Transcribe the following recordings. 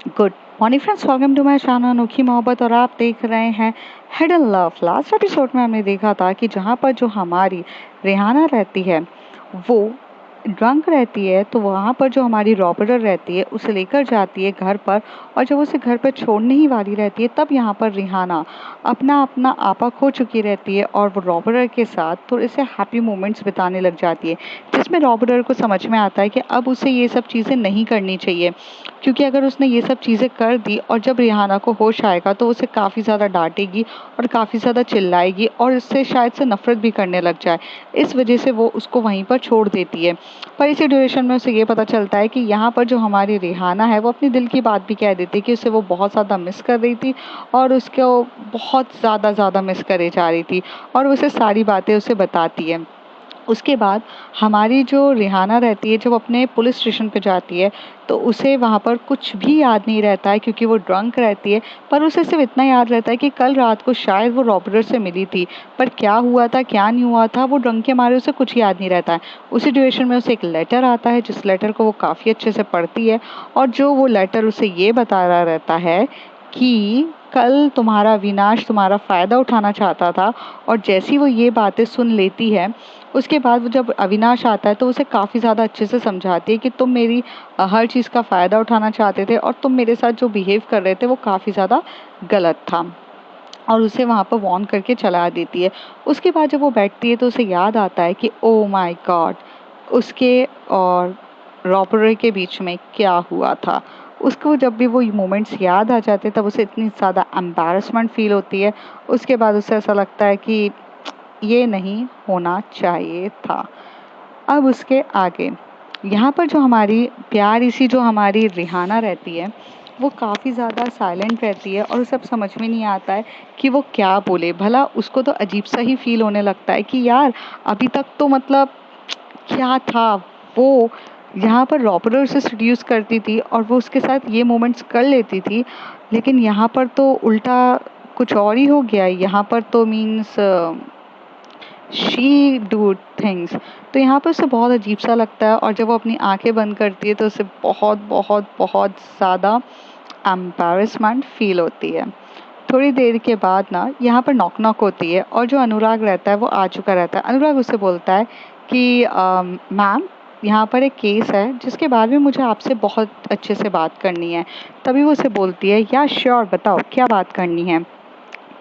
Good morning friends, welcome to my channel Anokhi Mohabbat. और आप देख रहे हैं हिडन लव। लास्ट एपिसोड में हमने देखा था कि जहाँ पर जो हमारी रेहाना रहती है वो ड्रंक रहती है, तो वहाँ पर जो हमारी रॉबरर रहती है उसे लेकर जाती है घर पर। और जब उसे घर पर छोड़ने ही वाली रहती है तब यहाँ पर रेहाना अपना अपना आपा खो चुकी रहती है और वो रॉबरर के साथ थोड़े से हैप्पी मोमेंट्स बिताने लग जाती है, जिसमें रॉबरर को समझ में आता है कि अब उसे ये सब चीज़ें नहीं करनी चाहिए, क्योंकि अगर उसने ये सब चीज़ें कर दी और जब रिहाना को होश आएगा तो उसे काफ़ी ज़्यादा डांटेगी और काफ़ी ज़्यादा चिल्लाएगी और इससे शायद से नफरत भी करने लग जाए। इस वजह से वो उसको वहीं पर छोड़ देती है। पर इसी ड्यूरेशन में उसे ये पता चलता है कि यहाँ पर जो हमारी रिहाना है वो अपनी दिल की बात भी कह देती है कि उसे वो बहुत ज़्यादा मिस कर रही थी और उसको बहुत ज़्यादा मिस करे जा रही थी, और उसे सारी बातें उसे बताती है। उसके बाद हमारी जो रिहाना रहती है जब अपने पुलिस स्टेशन पे जाती है तो उसे वहाँ पर कुछ भी याद नहीं रहता है, क्योंकि वो ड्रंक रहती है। पर उसे सिर्फ इतना याद रहता है कि कल रात को शायद वो रॉबरर से मिली थी, पर क्या हुआ था क्या नहीं हुआ था वो ड्रंक के मारे उसे कुछ याद नहीं रहता है। उसी ड्यूरेशन में उसे एक लेटर आता है, जिस लेटर को वो काफ़ी अच्छे से पढ़ती है, और जो वो लेटर उसे ये बता रहा रहता है कि कल तुम्हारा विनाश तुम्हारा फ़ायदा उठाना चाहता था। और जैसी वो ये बातें सुन लेती है उसके बाद वो जब अविनाश आता है तो उसे काफ़ी ज़्यादा अच्छे से समझाती है कि तुम मेरी हर चीज़ का फ़ायदा उठाना चाहते थे और तुम मेरे साथ जो बिहेव कर रहे थे वो काफ़ी ज़्यादा गलत था, और उसे वहाँ पर वॉर्न करके चला देती है। उसके बाद जब वो बैठती है तो उसे याद आता है कि ओ माय गॉड, उसके और रॉबरी के बीच में क्या हुआ था। उसको जब भी वो मोमेंट्स याद आ जाते तब उसे इतनी ज़्यादा एम्बैरसमेंट फील होती है। उसके बाद उसे ऐसा लगता है कि ये नहीं होना चाहिए था। अब उसके आगे यहाँ पर जो हमारी प्यारी सी जो हमारी रिहाना रहती है वो काफ़ी ज़्यादा साइलेंट रहती है, और उसे अब समझ में नहीं आता है कि वो क्या बोले। भला उसको तो अजीब सा ही फील होने लगता है कि यार अभी तक तो मतलब क्या था, वो यहाँ पर रॉबरर से seduce करती थी और वो उसके साथ ये मोमेंट्स कर लेती थी, लेकिन यहाँ पर तो उल्टा कुछ और ही हो गया। यहाँ पर तो मीन्स शी डू थिंग्स। तो यहाँ पे उसे बहुत अजीब सा लगता है, और जब वो अपनी आंखें बंद करती है तो उसे बहुत बहुत बहुत ज़्यादा एम्बैरसमेंट फील होती है। थोड़ी देर के बाद ना यहाँ पर नॉक नॉक होती है और जो अनुराग रहता है वो आ चुका रहता है। अनुराग उसे बोलता है कि मैम, यहाँ पर एक केस है जिसके बारे में मुझे आपसे बहुत अच्छे से बात करनी है। तभी वो उसे बोलती है या श्योर, बताओ क्या बात करनी है।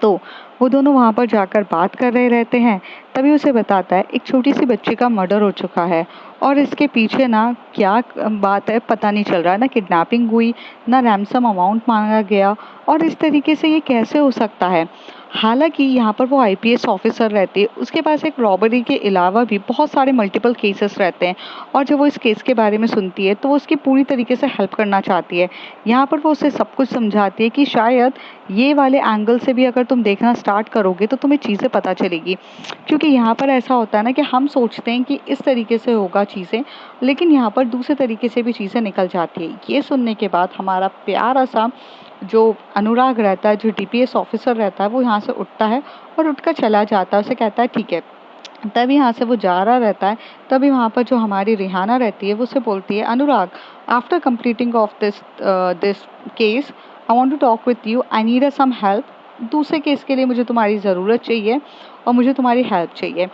तो वो दोनों वहाँ पर जाकर बात कर रहे रहते हैं। तभी उसे बताता है एक छोटी सी बच्ची का मर्डर हो चुका है, और इसके पीछे ना क्या बात है पता नहीं चल रहा, ना किडनैपिंग हुई ना रैंसम अमाउंट मांगा गया, और इस तरीके से ये कैसे हो सकता है। हालांकि यहाँ पर वो आईपीएस ऑफिसर रहती है, उसके पास एक रॉबरी के अलावा भी बहुत सारे मल्टीपल केसेस रहते हैं, और जब वो इस केस के बारे में सुनती है तो वो उसकी पूरी तरीके से हेल्प करना चाहती है। यहाँ पर वो उसे सब कुछ समझाती है कि शायद ये वाले एंगल से भी अगर तुम देखना स्टार्ट करोगे तो तुम्हें चीज़ें पता चलेगी। क्योंकि यहाँ पर ऐसा होता है ना कि हम सोचते हैं कि इस तरीके से होगा चीज़ें, लेकिन यहाँ पर दूसरे तरीके से भी चीज़ें निकल जाती है। ये सुनने के बाद हमारा प्यारा सा जो अनुराग रहता है, जो डीपीएस ऑफिसर रहता है, वो यहाँ से उठता है और उठकर चला जाता है। उसे कहता है ठीक है। तभी यहाँ से वो जा रहा रहता है, तभी वहाँ पर जो हमारी रिहाना रहती है वो उसे बोलती है Anurag, after completing of this case I want to talk with you, I need some help. दूसरे केस के लिए मुझे तुम्हारी ज़रूरत चाहिए और मुझे तुम्हारी हेल्प चाहिए।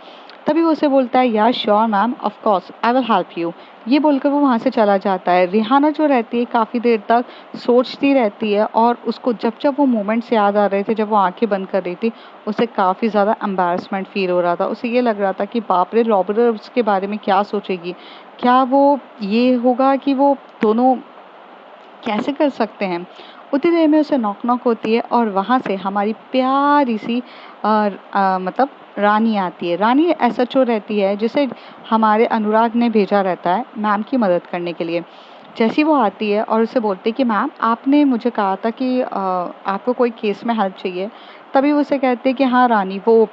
तभी वो उसे बोलता है या sure ma'am, of course I will help you. ये बोलकर वो वहाँ से चला जाता है। रिहाना जो रहती है काफ़ी देर तक सोचती रहती है, और उसको जब जब वो मोमेंट्स याद आ रहे थे जब वो आंखें बंद कर रही थी उसे काफ़ी ज़्यादा एम्बैरसमेंट फील हो रहा था। उसे ये लग रहा था कि बाप रे, रॉबरर उसके बारे में क्या सोचेगी, क्या वो ये होगा कि वो दोनों कैसे कर सकते हैं। उतनी देर में उसे नॉक नॉक होती है और वहाँ से हमारी प्यारी सी मतलब रानी आती है। रानी एसएचओ रहती है जिसे हमारे अनुराग ने भेजा रहता है मैम की मदद करने के लिए। जैसी वो आती है और उसे बोलती है कि मैम आपने मुझे कहा था कि आपको कोई केस में हेल्प चाहिए। तभी वो उसे कहते हैं कि हाँ रानी, वो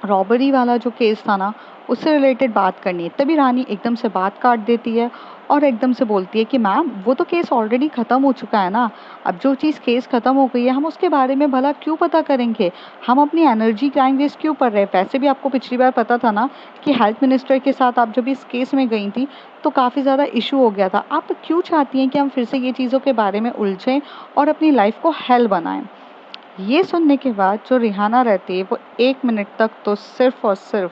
रॉबरी वाला जो केस था ना उससे रिलेटेड बात करनी है। तभी रानी एकदम से बात काट देती है और एकदम से बोलती है कि मैम वो तो केस ऑलरेडी ख़त्म हो चुका है ना, अब जो चीज़ केस ख़त्म हो गई है हम उसके बारे में भला क्यों पता करेंगे, हम अपनी एनर्जी टाइम वेस्ट क्यों कर रहे हैं। वैसे भी आपको पिछली बार पता था ना कि हेल्थ मिनिस्टर के साथ आप जब इस केस में गई थी तो काफ़ी ज़्यादा इशू हो गया था। आप क्यों चाहती हैं कि हम फिर से ये चीज़ों के बारे में उलझें और अपनी लाइफ को हेल बनाएं। ये सुनने के बाद जो रिहाना रहती है वो 1 मिनट तक तो सिर्फ और सिर्फ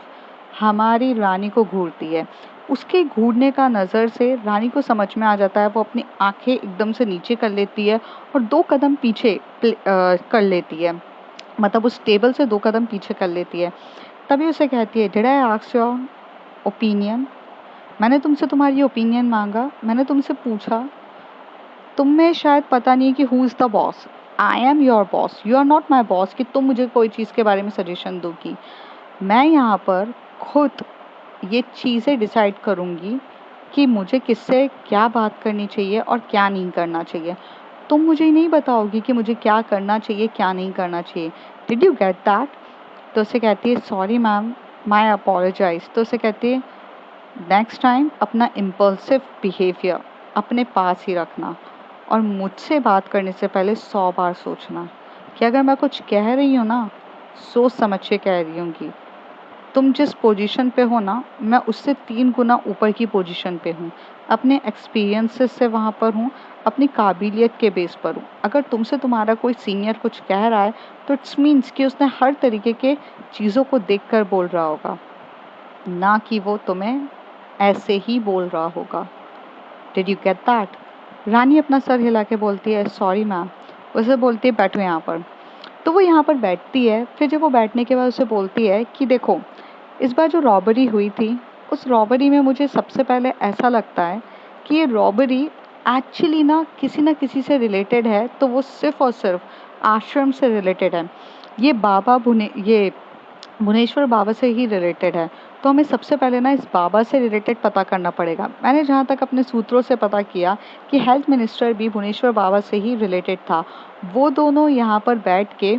हमारी रानी को घूरती है। उसके घूरने का नज़र से रानी को समझ में आ जाता है, वो अपनी आंखें एकदम से नीचे कर लेती है और 2 कदम पीछे कर लेती है, मतलब उस टेबल से 2 कदम पीछे कर लेती है। तभी उसे कहती है, did I ask your opinion, मैंने तुमसे तुम्हारी ओपिनियन मांगा, मैंने तुमसे पूछा, तुम्हें शायद पता नहीं कि who is the boss, I am your boss, you are not my boss कि तुम मुझे कोई चीज़ के बारे में सजेशन दोगी। मैं यहाँ पर खुद ये चीज़ें डिसाइड करूँगी कि मुझे किससे क्या बात करनी चाहिए और क्या नहीं करना चाहिए। तुम मुझे नहीं बताओगी कि मुझे क्या करना चाहिए क्या नहीं करना चाहिए। Did you get that? तो उसे कहती है, सॉरी मैम, माई अपोलोजाइज। तो उसे कहती है, नेक्स्ट टाइम अपना इम्पल्सिव बिहेवियर अपने पास ही रखना और मुझसे बात करने से पहले 100 बार सोचना कि अगर मैं कुछ कह रही हूँ ना, सोच समझ के कह रही हूँगी। तुम जिस पोजीशन पे हो ना, मैं उससे 3 गुना ऊपर की पोजीशन पे हूँ, अपने एक्सपीरियंसेस से वहाँ पर हूँ, अपनी काबिलियत के बेस पर हूँ। अगर तुमसे तुम्हारा कोई सीनियर कुछ कह रहा है तो इट्स मीन्स कि उसने हर तरीके के चीज़ों को देखकर बोल रहा होगा, ना कि वो तुम्हें ऐसे ही बोल रहा होगा। Did you get that? Rani अपना सर हिला के बोलती है, सॉरी मैम। उसे बोलती है, बैठो यहाँ पर। तो वो यहाँ पर बैठती है। फिर जब वो बैठने के बाद उसे बोलती है कि देखो, इस बार जो रॉबरी हुई थी उस रॉबरी में मुझे सबसे पहले ऐसा लगता है कि ये रॉबरी एक्चुअली ना किसी से रिलेटेड है, तो वो सिर्फ और सिर्फ आश्रम से रिलेटेड है। ये भुवनेश्वर बाबा से ही रिलेटेड है। तो हमें सबसे पहले ना इस बाबा से रिलेटेड पता करना पड़ेगा। मैंने जहाँ तक अपने सूत्रों से पता किया कि हेल्थ मिनिस्टर भी भुवनेश्वर बाबा से ही रिलेटेड था। वो दोनों यहाँ पर बैठ के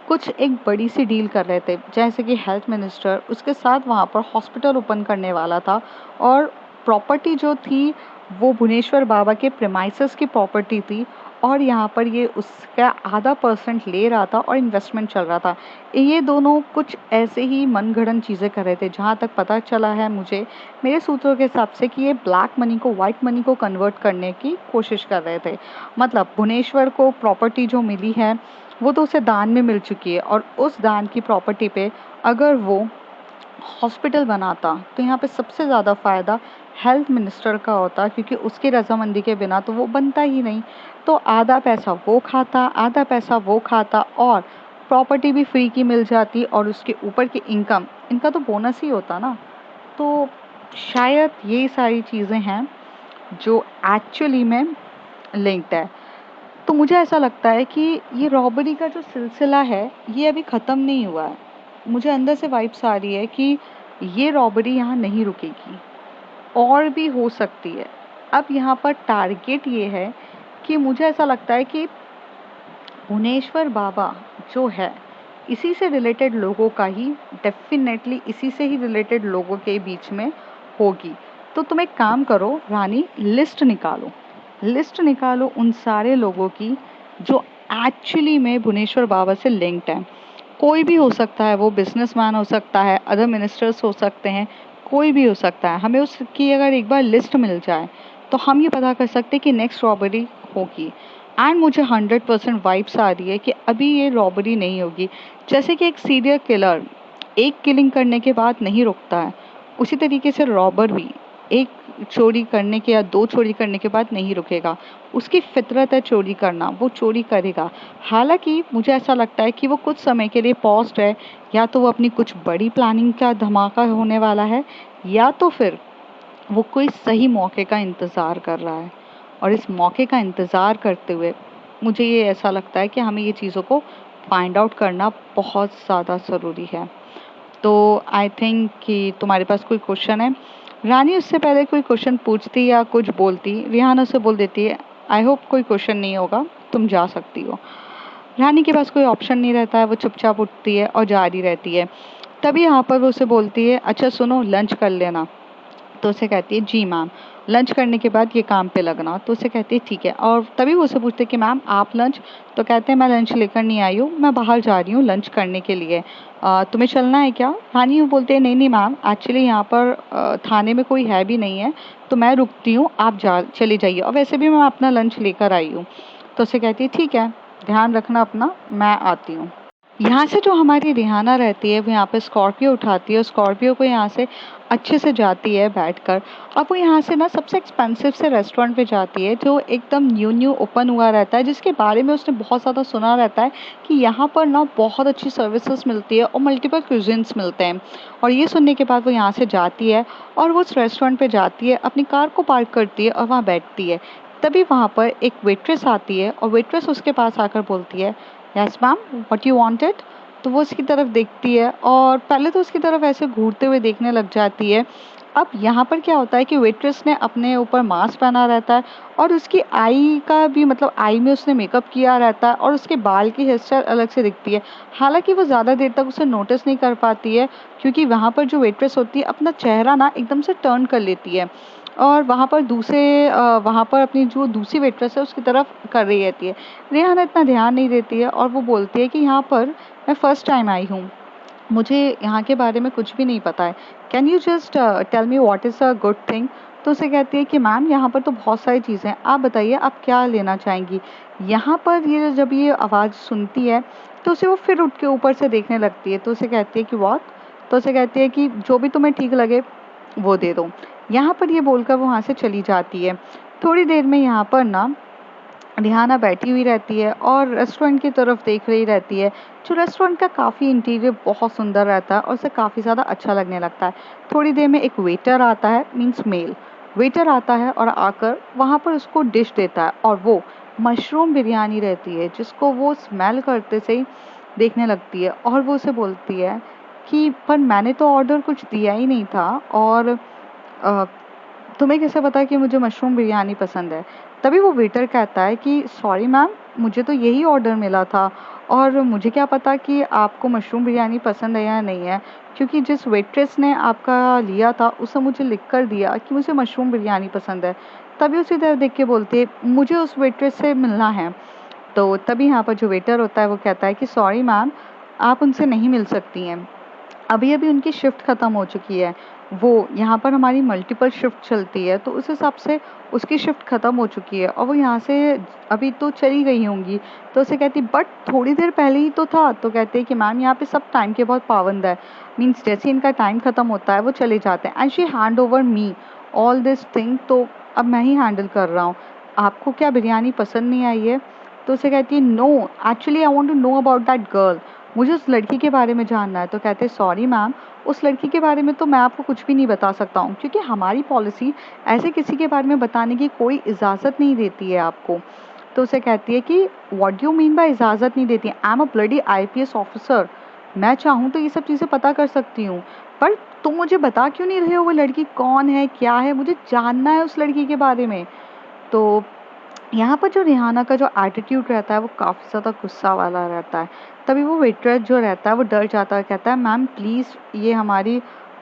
कुछ एक बड़ी सी डील कर रहे थे, जैसे कि हेल्थ मिनिस्टर उसके साथ वहाँ पर हॉस्पिटल ओपन करने वाला था और प्रॉपर्टी जो थी वो भुवनेश्वर बाबा के प्रेमाइसेस की प्रॉपर्टी थी और यहाँ पर ये उसका आधा % ले रहा था और इन्वेस्टमेंट चल रहा था। ये दोनों कुछ ऐसे ही मनगढ़ंत चीज़ें कर रहे थे। जहाँ तक पता चला है मुझे, मेरे सूत्रों के हिसाब से, कि ये ब्लैक मनी को वाइट मनी को कन्वर्ट करने की कोशिश कर रहे थे। मतलब भुवनेश्वर को प्रॉपर्टी जो मिली है वो तो उसे दान में मिल चुकी है और उस दान की प्रॉपर्टी पे अगर वो हॉस्पिटल बनाता तो यहाँ पे सबसे ज़्यादा फ़ायदा हेल्थ मिनिस्टर का होता, क्योंकि उसकी रजामंदी के बिना तो वो बनता ही नहीं। तो आधा पैसा वो खाता, आधा पैसा वो खाता और प्रॉपर्टी भी फ्री की मिल जाती और उसके ऊपर की इनकम, इनका तो बोनस ही होता ना। तो शायद ये सारी चीज़ें हैं जो एक्चुअली में लिंक्ड है। तो मुझे ऐसा लगता है कि ये रॉबरी का जो सिलसिला है ये अभी ख़त्म नहीं हुआ है। मुझे अंदर से वाइब्स आ रही है कि ये रॉबरी यहाँ नहीं रुकेगी, और भी हो सकती है। अब यहाँ पर टारगेट ये है कि मुझे ऐसा लगता है कि भुवनेश्वर बाबा जो है, इसी से रिलेटेड लोगों का ही, डेफिनेटली इसी से ही रिलेटेड लोगों के बीच में होगी। तो तुम एक काम करो रानी, लिस्ट निकालो उन सारे लोगों की जो एक्चुअली में भुवनेश्वर बाबा से लिंक्ड है। कोई भी हो सकता है, वो बिजनेसमैन हो सकता है, अदर मिनिस्टर्स हो सकते हैं, कोई भी हो सकता है। हमें उसकी अगर एक बार लिस्ट मिल जाए तो हम ये पता कर सकते हैं कि नेक्स्ट रॉबरी होगी। एंड मुझे 100% वाइब्स आ रही है कि अभी ये रॉबरी नहीं होगी। जैसे कि एक सीरियल किलर एक किलिंग करने के बाद नहीं रुकता है, उसी तरीके से रॉबर भी एक चोरी करने के या 2 चोरी करने के बाद नहीं रुकेगा। उसकी फितरत है चोरी करना, वो चोरी करेगा। हालांकि मुझे ऐसा लगता है कि वो कुछ समय के लिए पॉज्ड है, या तो वो अपनी कुछ बड़ी प्लानिंग का धमाका होने वाला है, या तो फिर वो कोई सही मौके का इंतज़ार कर रहा है। और इस मौके का इंतज़ार करते हुए मुझे ये ऐसा लगता है कि हमें ये चीज़ों को फाइंड आउट करना बहुत ज़्यादा ज़रूरी है। तो आई थिंक कि तुम्हारे पास कोई क्वेश्चन है। रानी उससे पहले कोई क्वेश्चन पूछती या कुछ बोलती, रिहाना उसे बोल देती है, आई होप कोई क्वेश्चन नहीं होगा, तुम जा सकती हो। रानी के पास कोई ऑप्शन नहीं रहता है, वो चुपचाप उठती है और जा रही रहती है। तभी यहाँ पर वो उसे बोलती है, अच्छा सुनो, लंच कर लेना। तो उसे कहती है जी मैम, लंच करने के बाद ये काम पे लगना। तो उसे कहती है ठीक है। और तभी वो उसे पूछते कि मैम आप लंच? तो कहते हैं मैं लंच लेकर नहीं आई हूँ, मैं बाहर जा रही हूँ लंच करने के लिए। तुम्हें चलना है क्या? हाँ नहीं, वो बोलते हैं नहीं नहीं मैम, एक्चुअली यहाँ पर थाने में कोई है भी नहीं है, तो मैं रुकती हूँ, आप जा चली जाइए, और वैसे भी मैं अपना लंच लेकर आई हूँ। तो उसे कहती है ठीक है, ध्यान रखना अपना, मैं आती हूँ। यहाँ से जो हमारी रिहाना रहती है वो यहाँ पे स्कॉर्पियो उठाती है, स्कॉर्पियो को यहाँ से अच्छे से जाती है बैठकर। अब वो यहाँ से ना सबसे एक्सपेंसिव से रेस्टोरेंट पे जाती है जो एकदम न्यू न्यू ओपन हुआ रहता है, जिसके बारे में उसने बहुत ज़्यादा सुना रहता है कि यहाँ पर ना बहुत अच्छी सर्विसेज मिलती है और मल्टीपल क्यूजिन्स मिलते हैं। और ये सुनने के बाद वो यहाँ से जाती है और वो उस रेस्टोरेंट पर जाती है, अपनी कार को पार्क करती है और वहाँ बैठती है। तभी वहाँ पर एक वेट्रेस आती है और वेट्रेस उसके पास आकर बोलती है yes ma'am, what you wanted? तो वो उसकी तरफ देखती है और पहले तो उसकी तरफ ऐसे घूरते हुए देखने लग जाती है। अब यहाँ पर क्या होता है कि वेट्रेस ने अपने ऊपर मास्क पहना रहता है और उसकी आई का भी मतलब आई में उसने मेकअप किया रहता है और उसके बाल की हेयर स्टाइल अलग से दिखती है। हालांकि वो ज़्यादा देर तक उसे नोटिस नहीं कर पाती है, क्योंकि वहाँ पर जो वेट्रेस होती है अपना चेहरा ना एकदम से टर्न कर लेती है और वहाँ पर अपनी जो दूसरी वेट्रेस है उसकी तरफ कर रही रहती है। रेहाना इतना ध्यान नहीं देती है और वो बोलती है कि यहाँ पर मैं फ़र्स्ट टाइम आई हूँ, मुझे यहाँ के बारे में कुछ भी नहीं पता है। Can you just tell me what is a good thing? तो उसे कहती है कि मैम यहाँ पर तो बहुत सारी चीज़ें हैं, आप बताइए आप क्या लेना चाहेंगी? यहाँ पर ये जब ये आवाज़ सुनती है तो उसे वो फिर उठ के ऊपर से देखने लगती है। तो उसे कहती है कि व्हाट? तो उसे कहती है कि जो भी तुम्हें ठीक लगे वो दे दो। यहाँ पर ये बोलकर वो वहाँ से चली जाती है। थोड़ी देर में यहाँ पर ना रिहाना बैठी हुई रहती है और रेस्टोरेंट की तरफ देख रही रहती है। जो रेस्टोरेंट का काफ़ी इंटीरियर बहुत सुंदर रहता है और उसे काफ़ी ज़्यादा अच्छा लगने लगता है। थोड़ी देर में एक वेटर आता है, मीन्स मेल वेटर आता है और आकर वहाँ पर उसको डिश देता है और वो मशरूम बिरयानी रहती है, जिसको वो स्मेल करते से ही देखने लगती है और वो उसे बोलती है कि पर मैंने तो ऑर्डर कुछ दिया ही नहीं था, और अ, तुम्हें कैसे पता कि मुझे मशरूम बिरयानी पसंद है? तभी वो वेटर कहता है कि सॉरी मैम, मुझे तो यही ऑर्डर मिला था और मुझे क्या पता कि आपको मशरूम बिरयानी पसंद है या नहीं है, क्योंकि जिस वेट्रेस ने आपका लिया था उसने मुझे लिख कर दिया कि मुझे मशरूम बिरयानी पसंद है। तभी उसी तरफ देख के बोलती है मुझे उस वेट्रेस से मिलना है। तो तभी यहाँ पर जो वेटर होता है वो कहता है कि सॉरी मैम, आप उनसे नहीं मिल सकती हैं, अभी-अभी उनकी शिफ्ट ख़त्म हो चुकी है। वो यहाँ पर हमारी मल्टीपल शिफ्ट चलती है, तो उस हिसाब से उसकी शिफ्ट ख़त्म हो चुकी है और वो यहाँ से अभी तो चली गई होंगी। तो उसे कहती बट थोड़ी देर पहले ही तो था। तो कहते हैं कि मैम यहाँ पे सब टाइम के बहुत पाबंद है, मीन्स जैसे ही इनका टाइम ख़त्म होता है वो चले जाते हैं and she hand over me all this thing, तो अब मैं ही हैंडल कर रहा हूँ। आपको क्या बिरयानी पसंद नहीं आई है? तो उसे कहती है no, actually I want to know about that girl, मुझे उस लड़की के बारे में जानना है। तो कहते हैं सॉरी मैम, उस लड़की के बारे में तो मैं आपको कुछ भी नहीं बता सकता हूँ, क्योंकि हमारी पॉलिसी ऐसे किसी के बारे में बताने की कोई इजाज़त नहीं देती है आपको। तो उसे कहती है कि what do you mean by इजाज़त नहीं देती? I am a bloody IPS officer, मैं चाहूँ तो ये सब चीज़ें पता कर सकती हूँ, पर तुम मुझे बता क्यों नहीं रहे हो वो लड़की कौन है, क्या है? मुझे जानना है उस लड़की के बारे में। तो यहाँ पर जो रिहाना का जो एटीट्यूड रहता है वो काफ़ी ज़्यादा गुस्सा वाला रहता है। तभी वो वेटर जो रहता है वो डर जाता है, कहता है मैम प्लीज़, ये हमारी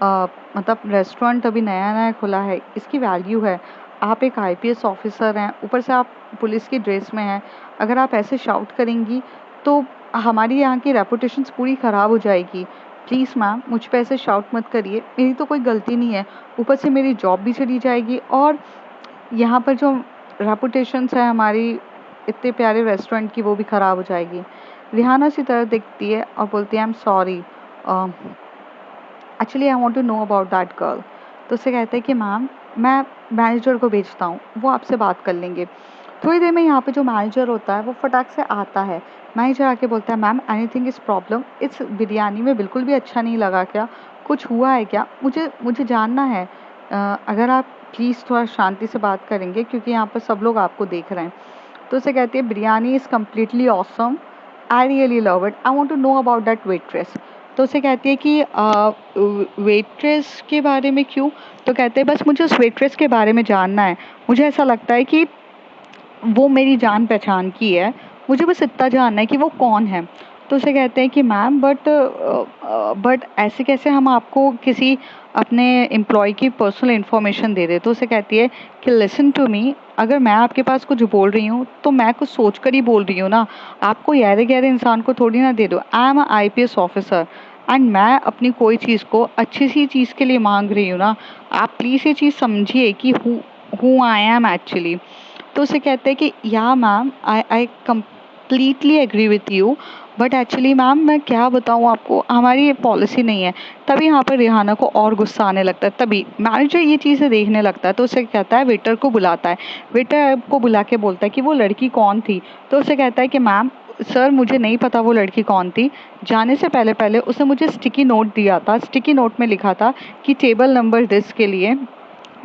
मतलब रेस्टोरेंट अभी नया-नया खुला है, इसकी वैल्यू है। आप एक आईपीएस ऑफिसर हैं, ऊपर से आप पुलिस की ड्रेस में हैं। अगर आप ऐसे शाउट करेंगी तो हमारी यहाँ की रेपुटेशंस पूरी ख़राब हो जाएगी। प्लीज़ मैम, मुझ पे ऐसे शाउट मत करिए, मेरी तो कोई गलती नहीं है। ऊपर से मेरी जॉब भी चली जाएगी और यहाँ पर जो रेपुटेशंस है हमारी इतने प्यारे रेस्टोरेंट की, वो भी ख़राब हो जाएगी। रिहाना उसी तरफ देखती है और बोलती है I am sorry, actually I want to know about that girl. तो उससे कहते हैं कि मैम, मैं मैनेजर को भेजता हूँ, वो आपसे बात कर लेंगे। थोड़ी देर में यहाँ पे जो मैनेजर होता है वो फटाक से आता है। मैनेजर आके बोलता है मैम, एनीथिंग इज़ प्रॉब्लम? इस बिरयानी में बिल्कुल भी अच्छा नहीं लगा क्या? कुछ हुआ है क्या? मुझे मुझे जानना है। अगर आप प्लीज़ थोड़ा शांति से बात करेंगे, क्योंकि यहाँ पर सब लोग आपको देख रहे हैं। तो उसे कहती है biryani is completely awesome, I really love it, I want to know about that waitress. तो उसे कहती है कि वेट्रेस के बारे में क्यों? तो कहते हैं बस मुझे उस वेट्रेस के बारे में जानना है, मुझे ऐसा लगता है कि वो मेरी जान पहचान की है, मुझे बस इतना जानना है कि वो कौन है। तो उसे कहते हैं कि मैम बट ऐसे कैसे हम आपको किसी अपने एम्प्लॉय की पर्सनल इन्फॉर्मेशन दे दें। तो उसे कहती है कि लिसन टू मी, अगर मैं आपके पास कुछ बोल रही हूँ तो मैं कुछ सोच कर ही बोल रही हूँ ना, आपको यारे गहरे इंसान को थोड़ी ना दे दो। I am IPS officer and मैं अपनी कोई चीज़ को अच्छी सी चीज़ के लिए मांग रही हूँ ना, आप प्लीज़ ये चीज़ समझिए कि हु आई एम एक्चुअली। तो उसे कहते हैं कि yeah ma'am I completely agree with you, but actually ma'am मैं क्या बताऊँ आपको, हमारी ये पॉलिसी नहीं है। तभी यहाँ पर रिहाना को और गुस्सा आने लगता है। तभी मैनेजर ये चीज़ें देखने लगता है तो उसे कहता है, वेटर को बुलाता है। वेटर को बुला के बोलता है कि वो लड़की कौन थी। तो उसे कहता है कि मैम सर मुझे नहीं पता वो लड़की कौन थी। जाने से पहले पहले उसने मुझे स्टिकी नोट दिया था, स्टिकी नोट में लिखा था कि टेबल नंबर 10 के लिए,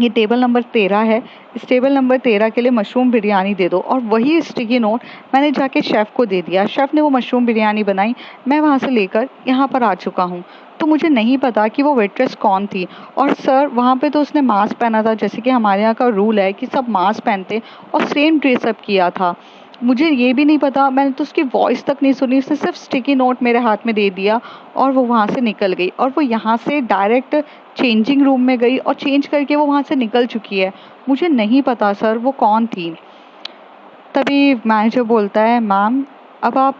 ये टेबल नंबर 13 है, इस टेबल नंबर 13 के लिए मशरूम बिरयानी दे दो। और वही स्टिकी नोट मैंने जाके शेफ़ को दे दिया, शेफ़ ने वो मशरूम बिरयानी बनाई, मैं वहाँ से लेकर यहाँ पर आ चुका हूँ। तो मुझे नहीं पता कि वो वेट्रेस कौन थी। और सर वहाँ पे तो उसने मास्क पहना था, जैसे कि हमारे यहाँ का रूल है कि सब मास्क पहनते, और सेम ड्रेसअप किया था। मुझे ये भी नहीं पता, मैंने तो उसकी वॉइस तक नहीं सुनी, उसने सिर्फ स्टिकी नोट मेरे हाथ में दे दिया और वो वहाँ से निकल गई। और वो यहाँ से डायरेक्ट चेंजिंग रूम में गई और चेंज करके वो वहाँ से निकल चुकी है। मुझे नहीं पता सर वो कौन थी। तभी मैनेजर बोलता है, मैम अब आप,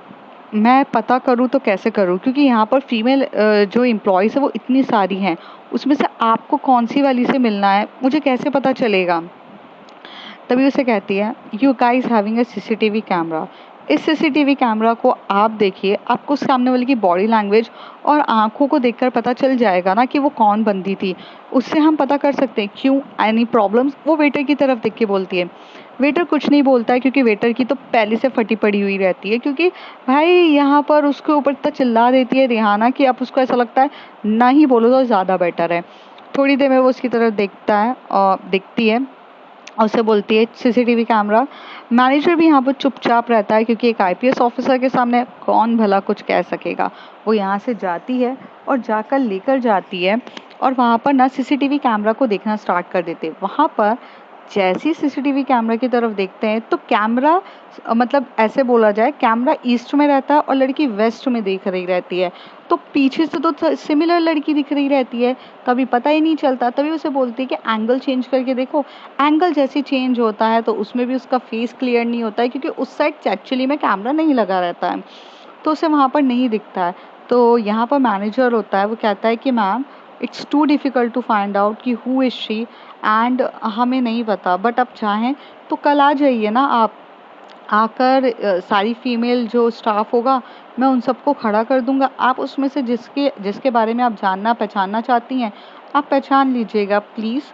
मैं पता करूँ तो कैसे करूँ, क्योंकि यहाँ पर फीमेल जो एम्प्लॉयज़ है वो इतनी सारी हैं, उसमें से आपको कौन सी वाली से मिलना है मुझे कैसे पता चलेगा। तभी उसे कहती है, you guys having a CCTV camera, इस CCTV कैमरा को आप देखिए, आपको सामने वाले की बॉडी लैंग्वेज और आंखों को देखकर पता चल जाएगा ना कि वो कौन बंदी थी, उससे हम पता कर सकते हैं। क्यों, एनी प्रॉब्लम्स? वो वेटर की तरफ देख के बोलती है। वेटर कुछ नहीं बोलता है, क्योंकि वेटर की तो पहले से फटी पड़ी हुई रहती है, क्योंकि भाई यहाँ पर उसके ऊपर इतना चिल्ला देती है रिहाना कि अब उसको ऐसा लगता है ना ही बोलो तो ज़्यादा बेटर है। थोड़ी देर में वो उसकी तरफ देखता है और देखती है और उसे बोलती है, CCTV कैमरा। मैनेजर भी यहाँ पर चुपचाप रहता है, क्योंकि एक IPS ऑफिसर के सामने कौन भला कुछ कह सकेगा। वो यहाँ से जाती है और जाकर लेकर जाती है और वहाँ पर ना CCTV कैमरा को देखना स्टार्ट कर देते हैं। वहाँ पर जैसे ही CCTV कैमरा की तरफ देखते हैं तो कैमरा, मतलब ऐसे बोला जाए, कैमरा ईस्ट में रहता है और लड़की वेस्ट में देख रही रहती है। तो पीछे से तो सिमिलर लड़की दिख रही रहती है, तभी पता ही नहीं चलता। तभी उसे बोलती है कि एंगल चेंज करके देखो। एंगल जैसे चेंज होता है तो उसमें भी उसका फेस क्लियर नहीं होता है, क्योंकि उस साइड एक्चुअली में कैमरा नहीं लगा रहता है, तो उसे वहाँ पर नहीं दिखता है। तो यहाँ पर मैनेजर होता है, वो कहता है कि ma'am it's too difficult to find out कि हु इज़ शी, एंड हमें नहीं पता, बट आप चाहें तो कल आ जाइए ना आप, आकर सारी फीमेल जो स्टाफ होगा मैं उन सबको खड़ा कर दूंगा, आप उसमें से जिसके जिसके बारे में आप जानना पहचानना चाहती हैं आप पहचान लीजिएगा प्लीज़।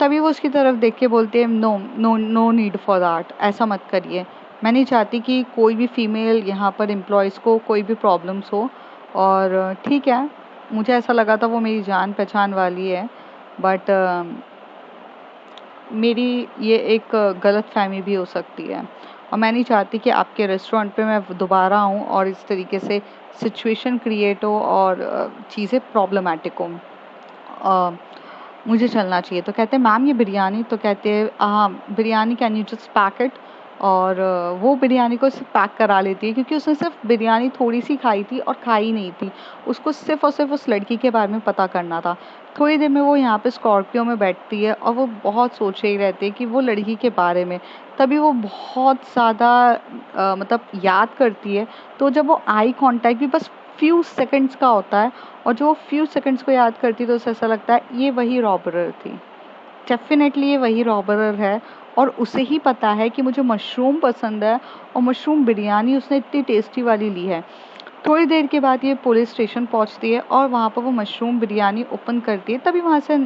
तभी वो उसकी तरफ देख के बोलती है, no no no need for that, ऐसा मत करिए, मैं नहीं चाहती कि कोई भी फीमेल यहाँ पर एम्प्लॉयज़ को कोई भी प्रॉब्लम्स हो। और ठीक है, मुझे ऐसा लगा था वो मेरी जान पहचान वाली है, बट मेरी ये एक गलतफ़हमी भी हो सकती है, और मैं नहीं चाहती कि आपके रेस्टोरेंट पे मैं दोबारा आऊँ और इस तरीके से सिचुएशन क्रिएट हो और चीज़ें प्रॉब्लमैटिक हों। अ, मुझे चलना चाहिए। तो कहते हैं, मैम ये बिरयानी, तो कहते हैं हाँ biryani, can you just pack it. और वो बिरयानी को सिर्फ पैक करा लेती है, क्योंकि उसने सिर्फ बिरयानी थोड़ी सी खाई थी और खाई नहीं थी, उसको सिर्फ और सिर्फ उस लड़की के बारे में पता करना था। थोड़ी देर में वो यहाँ पे स्कॉर्पियो में बैठती है और वो बहुत सोच रही रहती है कि वो लड़की के बारे में। तभी वो बहुत ज़्यादा मतलब याद करती है। तो जब वो आई कांटेक्ट भी बस फ्यू सेकंड्स का होता है, और जो फ्यू सेकंड्स को याद करती है तो उसे ऐसा लगता है ये वही रॉबरर थी, डेफिनेटली ये वही रॉबरर है। और उसे ही पता है कि मुझे मशरूम पसंद है, और मशरूम बिरयानी उसने इतनी टेस्टी वाली ली है। थोड़ी देर के बाद ये पुलिस स्टेशन पहुंचती है और वहाँ पर वो मशरूम बिरयानी ओपन करती है। तभी वहाँ से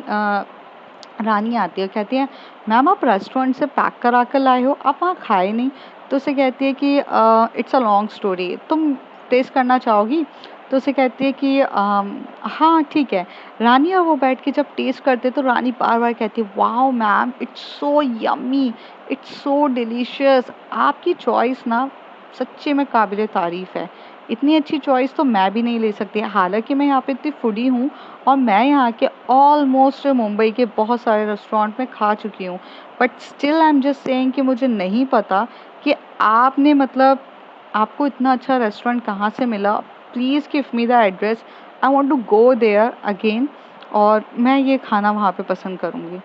रानी आती है और कहती है, मैम आप रेस्टोरेंट से पैक करा कर लाए हो, आप वहाँ खाए नहीं। तो उसे कहती है कि इट्स अ लॉन्ग स्टोरी, तुम टेस्ट करना चाहोगी? तो उसे कहती है कि हाँ ठीक है। रानी और वो बैठ के जब टेस्ट करते तो रानी बार बार कहती है, wow ma'am it's so yummy, it's so delicious, आपकी चॉइस ना सच्चे में काबिले तारीफ़ है। इतनी अच्छी चॉइस तो मैं भी नहीं ले सकती, हालांकि मैं यहाँ पे इतनी फूडी हूँ और मैं यहाँ के ऑलमोस्ट मुंबई के बहुत सारे रेस्टोरेंट में खा चुकी हूँ, but still I am just saying कि मुझे नहीं पता कि आपने मतलब आपको इतना अच्छा रेस्टोरेंट कहाँ से मिला, please give me the address, I want to go there again, और मैं ये खाना वहाँ पे पसंद करूँगी।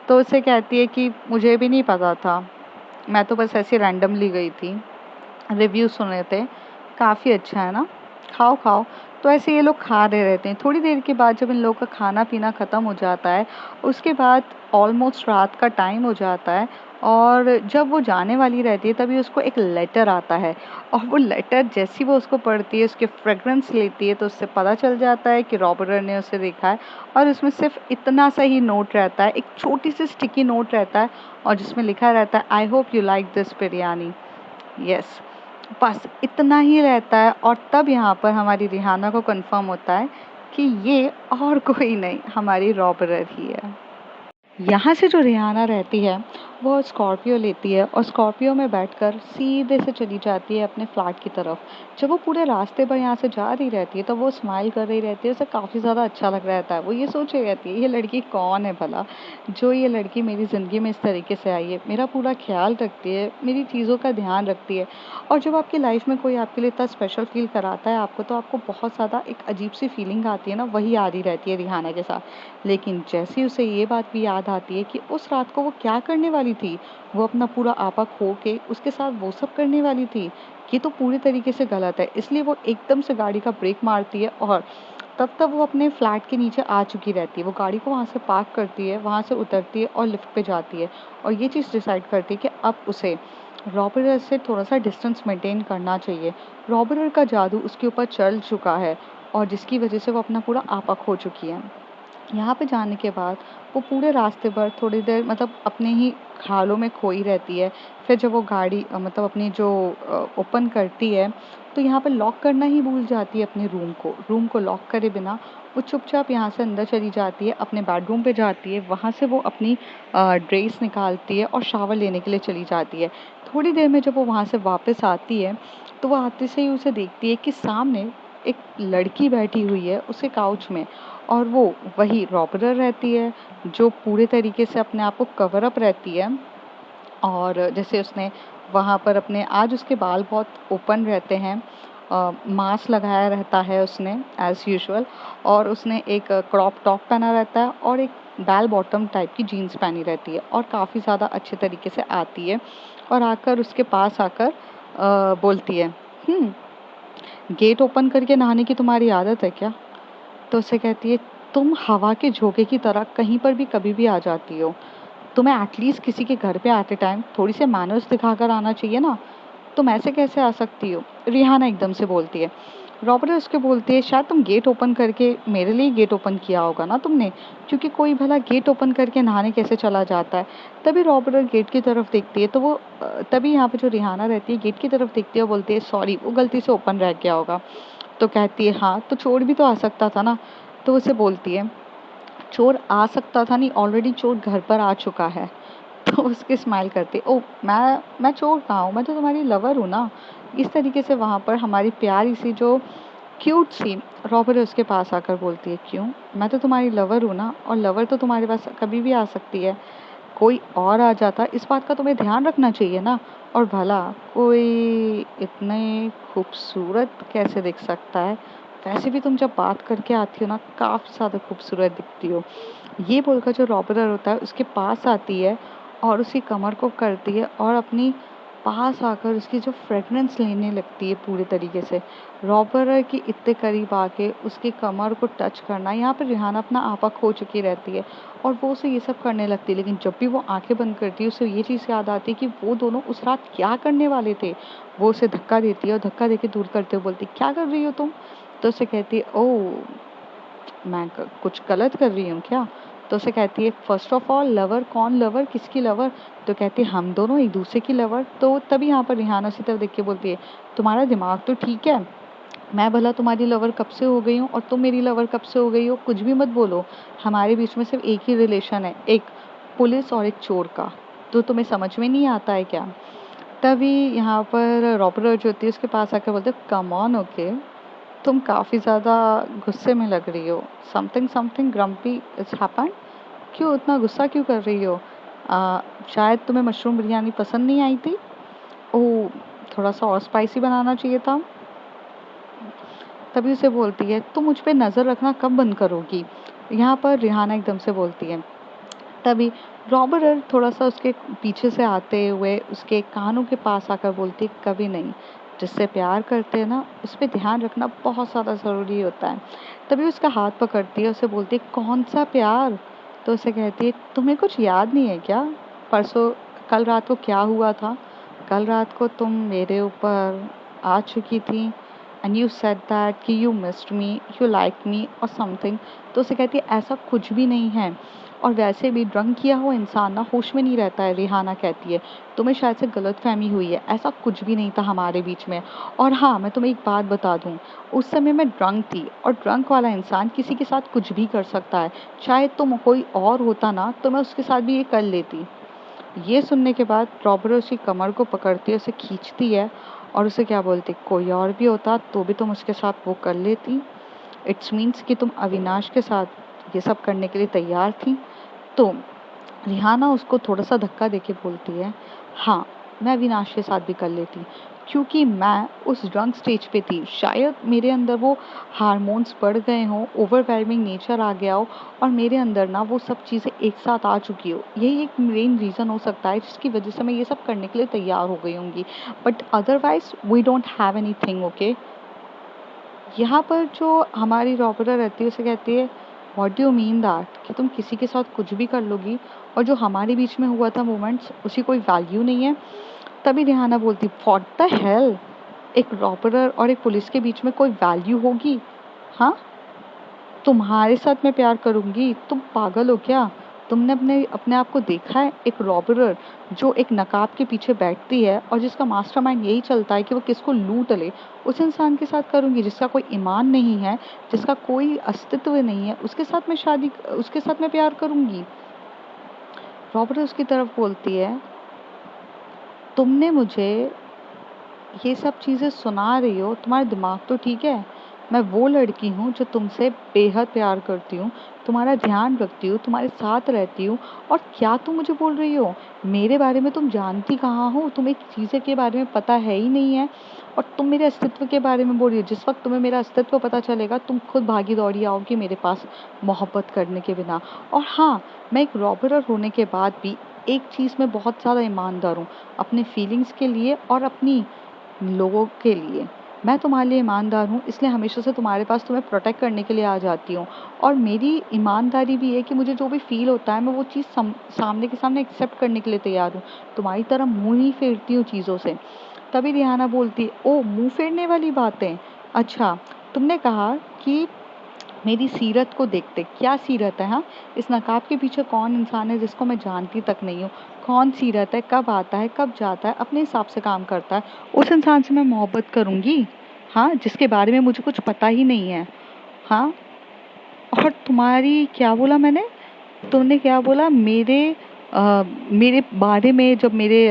तो उससे कहती है कि मुझे भी नहीं पता था, मैं तो बस ऐसे रैंडमली गई थी, रिव्यू सुने थे, काफ़ी अच्छा है ना, खाओ खाओ। तो ऐसे ये लोग खा रहे रहते हैं। थोड़ी देर के बाद जब इन लोगों का खाना पीना ख़त्म हो जाता है, उसके बाद ऑलमोस्ट रात का टाइम हो जाता है, और जब वो जाने वाली रहती है तभी उसको एक लेटर आता है, और वो लेटर जैसी वो उसको पढ़ती है, उसके फ्रेगरेंस लेती है, तो उससे पता चल जाता है कि रॉबर्टर ने उसे देखा है। और उसमें सिर्फ इतना सा ही नोट रहता है, एक छोटी सी स्टिकी नोट रहता है, और जिसमें लिखा रहता है I hope you like this biryani. Yes, बस इतना ही रहता है, और तब यहाँ पर हमारी रिहाना को कंफर्म होता है कि ये और कोई नहीं, हमारी रॉबरर ही है। यहाँ से जो रिहाना रहती है वो स्कॉर्पियो लेती है, और स्कॉर्पियो में बैठकर सीधे से चली जाती है अपने फ्लैट की तरफ। जब वो पूरे रास्ते पर यहाँ से जा रही रहती है तो वो स्माइल कर रही रहती है, उसे काफ़ी ज़्यादा अच्छा लग रहता है। वो ये सोच रही रहती है ये लड़की कौन है भला, जो ये लड़की मेरी ज़िंदगी में इस तरीके से आई है, मेरा पूरा ख्याल रखती है, मेरी चीज़ों का ध्यान रखती है। और जब आपकी लाइफ में कोई आपके लिए इतना स्पेशल फील कराता है आपको, तो आपको बहुत ज़्यादा एक अजीब सी फीलिंग आती है ना, वही आ रही रहती है रिहाना के साथ। लेकिन जैसे ही उसे ये बात भी याद आती है कि उस रात को वो क्या करने वाली थी, वो अपना पूरा आपा खो के उसके साथ वो सब करने वाली थी, ये तो पूरी तरीके से गलत है। इसलिए वो एकदम से गाड़ी का ब्रेक मारती है, और तब तक वो अपने फ्लैट के नीचे आ चुकी रहती है। वो गाड़ी को वहाँ से पार्क करती है, वहाँ से उतरती है और लिफ्ट पे जाती है, और ये चीज़ डिसाइड करती है कि अब उसे रॉबरर से थोड़ा सा डिस्टेंस मेंटेन करना चाहिए। रॉबरर का जादू उसके ऊपर चल चुका है, और जिसकी वजह से वो अपना पूरा आपा खो चुकी है। यहाँ पे जाने के बाद वो पूरे रास्ते भर थोड़ी देर मतलब अपने ही ख्यालों में खोई रहती है। फिर जब वो गाड़ी मतलब अपनी जो ओपन करती है, तो यहाँ पे लॉक करना ही भूल जाती है अपने रूम को लॉक करे बिना वो चुपचाप यहाँ से अंदर चली जाती है, अपने बेडरूम पे जाती है। वहाँ से वो अपनी ड्रेस निकालती है और शावर लेने के लिए चली जाती है। थोड़ी देर में जब वो वहाँ से वापस आती है, तो वो आते से ही उसे देखती है कि सामने एक लड़की बैठी हुई है उसे काउच में, और वो वही रॉबरर रहती है, जो पूरे तरीके से अपने आप को कवर अप रहती है। और जैसे उसने वहाँ पर अपने आज उसके बाल बहुत ओपन रहते हैं, मास्क लगाया रहता है उसने एज़ यूजुअल, और उसने एक क्रॉप टॉप पहना रहता है और एक बेल बॉटम टाइप की जीन्स पहनी रहती है, और काफ़ी ज़्यादा अच्छे तरीके से आती है, और आकर उसके पास आकर बोलती है, गेट ओपन करके नहाने की तुम्हारी आदत है क्या? तो उससे कहती है, तुम हवा के झोंके की तरह कहीं पर भी कभी भी आ जाती हो, तुम्हें एटलीस्ट किसी के घर पे आते टाइम थोड़ी से मैनर्स दिखाकर आना चाहिए ना, तुम ऐसे कैसे आ सकती हो? रिहाना एकदम से बोलती है। रॉबर्ट उसके बोलती है, शायद तुम गेट ओपन करके मेरे लिए गेट ओपन किया होगा ना तुमने, क्योंकि कोई भला गेट ओपन करके नहाने कैसे चला जाता है? तभी रॉबर्ट गेट की तरफ देखती है, तो वो तभी यहाँ पे जो रिहाना रहती है गेट की तरफ देखती है और बोलती है, सॉरी वो गलती से ओपन रह गया होगा। तो कहती है, हाँ तो चोर भी तो आ सकता था ना। तो उसे बोलती है, चोर आ सकता था नहीं, ऑलरेडी चोर घर पर आ चुका है। तो उसकी स्माइल करती है, ओह मैं चोर कहाँ हूँ, मैं तो तुम्हारी लवर हूँ ना। इस तरीके से वहाँ पर हमारी प्यारी सी जो क्यूट सी रॉबर्ट उसके पास आकर बोलती है, क्यों, मैं तो तुम्हारी लवर हूँ ना, और लवर तो तुम्हारे पास कभी भी आ सकती है, कोई और आ जाता इस बात का तुम्हें ध्यान रखना चाहिए ना। और भला कोई इतने खूबसूरत कैसे दिख सकता है, वैसे भी तुम जब बात करके आती हो ना काफ़ी ज़्यादा खूबसूरत दिखती हो। ये बोलकर जो रॉबरर होता है उसके पास आती है, और उसकी कमर को करती है, और अपनी पास आकर उसकी जो फ्रेगरेंस लेने लगती है पूरे तरीके से। रॉबरर की इतने करीब आके उसकी कमर को टच करना, यहाँ पर रिहाना अपना आपा खो चुकी रहती है, और वो उसे ये सब करने लगती है। लेकिन जब भी वो आंखें बंद करती है उसे ये चीज़ याद आती है कि वो दोनों उस रात क्या करने वाले थे। वो उसे धक्का देती है, और धक्का देके दूर करते हुए बोलती है, क्या कर रही हो तुम? तो उसे कहती है, ओह मैं कुछ गलत कर रही हूँ क्या? तो उसे कहती है, फर्स्ट ऑफ ऑल लवर कौन, लवर किसकी लवर? तो कहती है, हम दोनों एक दूसरे की लवर। तो तभी यहाँ पर रिहाना उसी तरफ देख के बोलती है, तुम्हारा दिमाग तो ठीक है, मैं भला तुम्हारी लवर कब से हो गई हूँ और तुम मेरी लवर कब से हो गई हो? कुछ भी मत बोलो, हमारे बीच में सिर्फ एक ही रिलेशन है, एक पुलिस और एक चोर का। तो तुम्हें समझ में नहीं आता है क्या? तभी यहाँ पर रॉबर्ट जो होती है उसके पास आकर बोलते, कम ऑन ओके, तुम काफ़ी ज़्यादा गुस्से में लग रही हो, something something grumpy is happen, क्यों इतना गुस्सा क्यों कर रही हो? शायद तुम्हें मशरूम बिरयानी पसंद नहीं आई थी। ओह थोड़ा सा और स्पाइसी बनाना चाहिए था। तभी उसे बोलती है, तुम मुझ पे नज़र रखना कब बंद करोगी? यहाँ पर रिहाना एकदम से बोलती है। तभी रॉबर्ट थोड़ा सा उसके पीछे से आते हुए उसके कानों के पास आकर बोलती है, कभी नहीं। जिससे प्यार करते हैं ना, उस पर ध्यान रखना बहुत ज़्यादा ज़रूरी होता है। तभी उसका हाथ पकड़ती है, उसे बोलती है, कौन सा प्यार? तो उसे कहती है, तुम्हें कुछ याद नहीं है क्या? परसों कल रात को क्या हुआ था? कल रात को तुम मेरे ऊपर आ चुकी थी एंड यू सेड दैट कि you missed me, you like me और समथिंग। तो उसे कहती है, ऐसा कुछ भी नहीं है, और वैसे भी ड्रंक किया हुआ इंसान ना होश में नहीं रहता है। रिहाना कहती है, तुम्हें शायद से गलतफहमी हुई है, ऐसा कुछ भी नहीं था हमारे बीच में। और हाँ, मैं तुम्हें एक बात बता दूं, उस समय मैं ड्रंक थी, और ड्रंक वाला इंसान किसी के साथ कुछ भी कर सकता है। शायद तुम कोई और होता ना, तो मैं उसके साथ भी ये कर लेती। ये सुनने के बाद रॉबर्ट उसकी कमर को पकड़ती है, उसे खींचती है और उसे क्या बोलती, कोई और भी होता तो भी तुम उसके साथ वो कर लेती। इट्स मीन्स कि तुम अविनाश के साथ ये सब करने के लिए तैयार थी। तो रिहाना उसको थोड़ा सा धक्का देके बोलती है, हाँ, मैं अविनाश के साथ भी कर लेती, क्योंकि मैं उस ड्रंक स्टेज पे थी। शायद मेरे अंदर वो हार्मोन्स बढ़ गए हों, ओवरवेलमिंग नेचर आ गया हो, और मेरे अंदर ना वो सब चीज़ें एक साथ आ चुकी हो। यही एक मेन रीज़न हो सकता है जिसकी वजह से मैं ये सब करने के लिए तैयार हो गई होंगी। But otherwise we don't have anything, okay. यहाँ पर जो हमारी रॉबरा रहती है उसे कहती है, what do you mean that, कि तुम किसी के साथ कुछ भी कर लोगी, और जो हमारे बीच में हुआ था मोमेंट्स, उसी कोई वैल्यू नहीं है? तभी रिहाना बोलती, व्हाट द हेल, एक रॉबरर और एक पुलिस के बीच में कोई वैल्यू होगी? हाँ, तुम्हारे साथ मैं प्यार करूंगी? तुम पागल हो क्या? तुमने अपने अपने आप को देखा है? एक रॉबरर जो एक नकाब के पीछे बैठती है और जिसका मास्टरमाइंड यही चलता है कि वो किसको लूट ले, उस इंसान के साथ करूंगी जिसका कोई ईमान नहीं है, जिसका कोई अस्तित्व नहीं है, उसके साथ मैं प्यार करूंगी? रॉबरर उसकी तरफ बोलती है, तुमने मुझे ये सब चीज़ें सुना रही हो, तुम्हारा दिमाग तो ठीक है? मैं वो लड़की हूँ जो तुमसे बेहद प्यार करती हूँ, तुम्हारा ध्यान रखती हूँ, तुम्हारे साथ रहती हूँ, और क्या तुम मुझे बोल रही हो? मेरे बारे में तुम जानती कहाँ हो? तुम्हें चीज़ें के बारे में पता है ही नहीं है, और तुम मेरे अस्तित्व के बारे में बोल रही हो। जिस वक्त तुम्हें मेरा अस्तित्व पता चलेगा, तुम खुद भागी दौड़ी आओगी मेरे पास मोहब्बत करने के बिना। और हाँ, मैं एक रॉबरर होने के बाद भी एक चीज़ में बहुत ज़्यादा ईमानदार हूँ, अपने फीलिंग्स के लिए और अपनी लोगों के लिए। मैं तुम्हारे लिए ईमानदार हूँ, इसलिए हमेशा से तुम्हारे पास तुम्हें प्रोटेक्ट करने के लिए आ जाती हूँ। और मेरी ईमानदारी भी है कि मुझे जो भी फील होता है, मैं वो चीज़ सामने के सामने एक्सेप्ट करने के लिए तैयार हूँ। तुम्हारी तरह मुंह नहीं फेरती हूँ चीज़ों से। तभी रिहाना बोलती, ओ मुंह फेरने वाली बातें, अच्छा, तुमने कहा कि मेरी सीरत को देखते, क्या सीरत है? हाँ, इस नकाब के पीछे कौन इंसान है जिसको मैं जानती तक नहीं हूँ? कौन सीरत है, कब आता है, कब जाता है, अपने हिसाब से काम करता है, उस इंसान से मैं मोहब्बत करूँगी? हाँ, जिसके बारे में मुझे कुछ पता ही नहीं है। हाँ, और तुम्हारी क्या बोला मैंने? तुमने क्या बोला? मेरे बारे में जब मेरे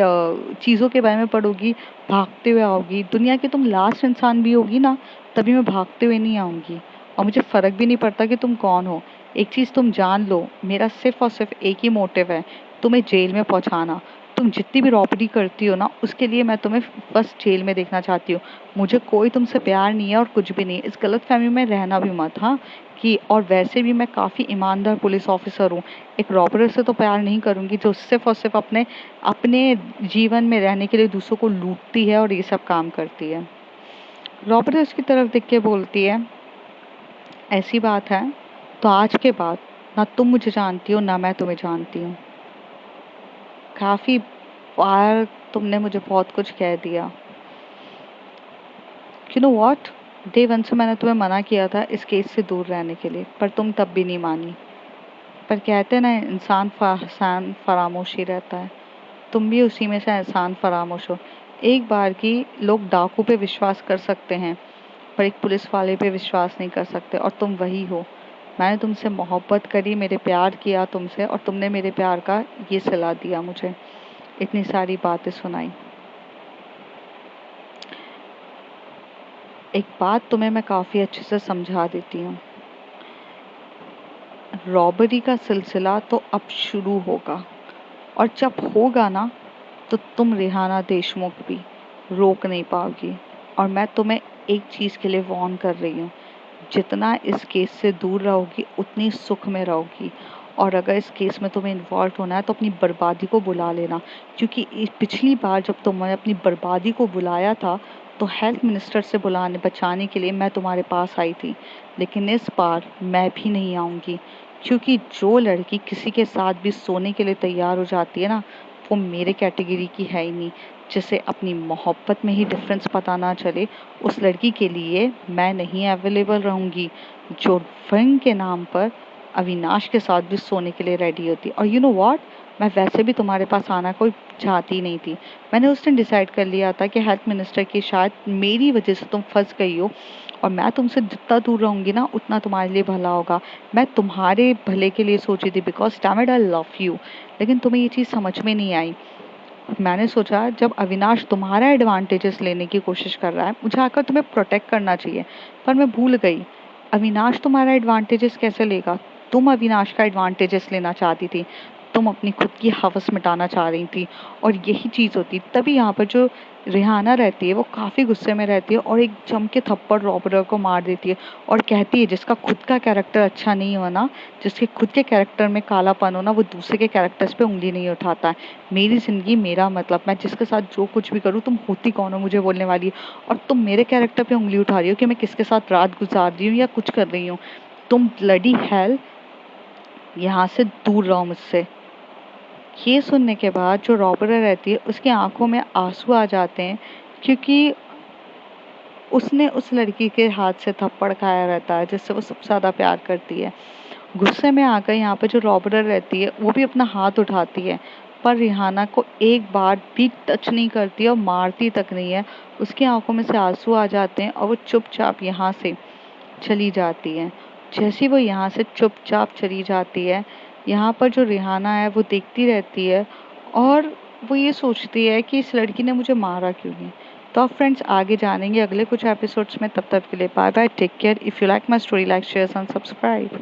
चीज़ों के बारे में पढ़ोगी, भागते हुए आओगी, दुनिया की तुम लास्ट इंसान भी होगी ना, तभी मैं भागते हुए नहीं आऊँगी, और मुझे फ़र्क भी नहीं पड़ता कि तुम कौन हो। एक चीज़ तुम जान लो, मेरा सिर्फ़ और सिर्फ़ एक ही मोटिव है, तुम्हें जेल में पहुँचाना। तुम जितनी भी रॉबरी करती हो ना, उसके लिए मैं तुम्हें बस जेल में देखना चाहती हूँ। मुझे कोई तुमसे प्यार नहीं है और कुछ भी नहीं। इस गलतफ़हमी में रहना भी मत, हाँ? कि और वैसे भी मैं काफ़ी ईमानदार पुलिस ऑफिसर हूँ। एक रॉबर से तो प्यार नहीं करूँगी जो सिर्फ़ और सिर्फ़ अपने अपने जीवन में रहने के लिए दूसरों को लूटती है और ये सब काम करती है। रॉबर उसकी तरफ देख के बोलती है, ऐसी बात है तो आज के बाद ना तुम मुझे जानती हो ना मैं तुम्हें जानती हूँ। काफ़ी बार तुमने मुझे बहुत कुछ कह दिया। You know what, day one से मैंने तुम्हें मना किया था इस केस से दूर रहने के लिए, पर तुम तब भी नहीं मानी। पर कहते हैं ना, इंसान फरामोश ही रहता है। तुम भी उसी में से इंसान फरामोश हो। एक बार की लोग डाकू पे विश्वास कर सकते हैं, पर एक पुलिस वाले पे विश्वास नहीं कर सकते, और तुम वही हो। मैंने तुमसे मोहब्बत करी, मेरे प्यार किया तुमसे, और तुमने मेरे प्यार का ये सिला दिया, मुझे इतनी सारी बातें सुनाई। एक बात तुम्हें मैं काफ़ी अच्छे से समझा देती हूँ, रॉबरी का सिलसिला तो अब शुरू होगा, और जब होगा ना, तो तुम रिहाना देशमुख भी रोक नहीं पाओगी। और मैं तुम्हें एक चीज़ के लिए वार्न कर रही हूँ, जितना इस केस से दूर रहोगी उतनी सुख में रहोगी। और अगर इस केस में तुम्हें इन्वॉल्व होना है तो अपनी बर्बादी को बुला लेना, क्योंकि पिछली बार जब तुमने अपनी बर्बादी को बुलाया था तो हेल्थ मिनिस्टर से बचाने के लिए मैं तुम्हारे पास आई थी। लेकिन इस बार मैं भी नहीं आऊँगी, क्योंकि जो लड़की किसी के साथ भी सोने के लिए तैयार हो जाती है ना, वो मेरे कैटेगरी की है ही नहीं। जिसे अपनी मोहब्बत में ही डिफरेंस पता ना चले, उस लड़की के लिए मैं नहीं अवेलेबल रहूँगी जो रिंग के नाम पर अविनाश के साथ भी सोने के लिए रेडी होती। और यू नो व्हाट, मैं वैसे भी तुम्हारे पास आना कोई चाहती नहीं थी। मैंने उस दिन डिसाइड कर लिया था कि हेल्थ मिनिस्टर की शायद मेरी वजह से तुम फंस गई हो, और मैं तुमसे जितना दूर रहूँगी ना उतना तुम्हारे लिए भला होगा। मैं तुम्हारे भले के लिए सोची थी, because damn it I love you. लेकिन तुम्हें ये चीज़ समझ में नहीं आई। मैंने सोचा जब अविनाश तुम्हारा एडवांटेजेस लेने की कोशिश कर रहा है, मुझे आकर तुम्हें प्रोटेक्ट करना चाहिए। पर मैं भूल गई, अविनाश तुम्हारा एडवांटेजेस कैसे लेगा? तुम अविनाश का एडवांटेजेस लेना चाहती थी, तुम अपनी खुद की हवस मिटाना चाह रही थी। और यही चीज़ होती, तभी यहाँ पर जो रिहाना रहती है वो काफ़ी गुस्से में रहती है और एक जम के थप्पड़ रॉबरर को मार देती है और कहती है जिसका खुद का कैरेक्टर अच्छा नहीं हो ना, जिसके खुद के कैरेक्टर में कालापन हो ना, वो दूसरे के कैरेक्टर्स पे उंगली नहीं उठाता है। मेरी ज़िंदगी मेरा मतलब, मैं जिसके साथ जो कुछ भी करूँ, तुम होती कौन हो मुझे बोलने वाली? और तुम मेरे कैरेक्टर पे उंगली उठा रही हो कि मैं किसके साथ रात गुजार रही हूँ या कुछ कर रही हूँ। तुम ब्लडी हेल, यहाँ से दूर रहो मुझसे। ये सुनने के बाद जो रॉबरा रहती है उसकी आंखों में आंसू आ जाते हैं, क्योंकि उसने उस लड़की के हाथ से थप्पड़ खाया रहता है जिससे वो सबसे ज़्यादा प्यार करती है। गुस्से में आकर यहाँ पे जो रॉबरा रहती है वो भी अपना हाथ उठाती है, पर रिहाना को एक बार भी टच नहीं करती और मारती तक नहीं है। उसकी आंखों में से आंसू आ जाते हैं और वो चुपचाप यहाँ से चली जाती है। जैसी वो यहाँ से चुपचाप चली जाती है, यहाँ पर जो रिहाना है वो देखती रहती है और वो ये सोचती है कि इस लड़की ने मुझे मारा क्यों नहीं। तो आप फ्रेंड्स आगे जानेंगे अगले कुछ एपिसोड्स में। तब तक के लिए bye bye, take care. If you like my story, like share and subscribe.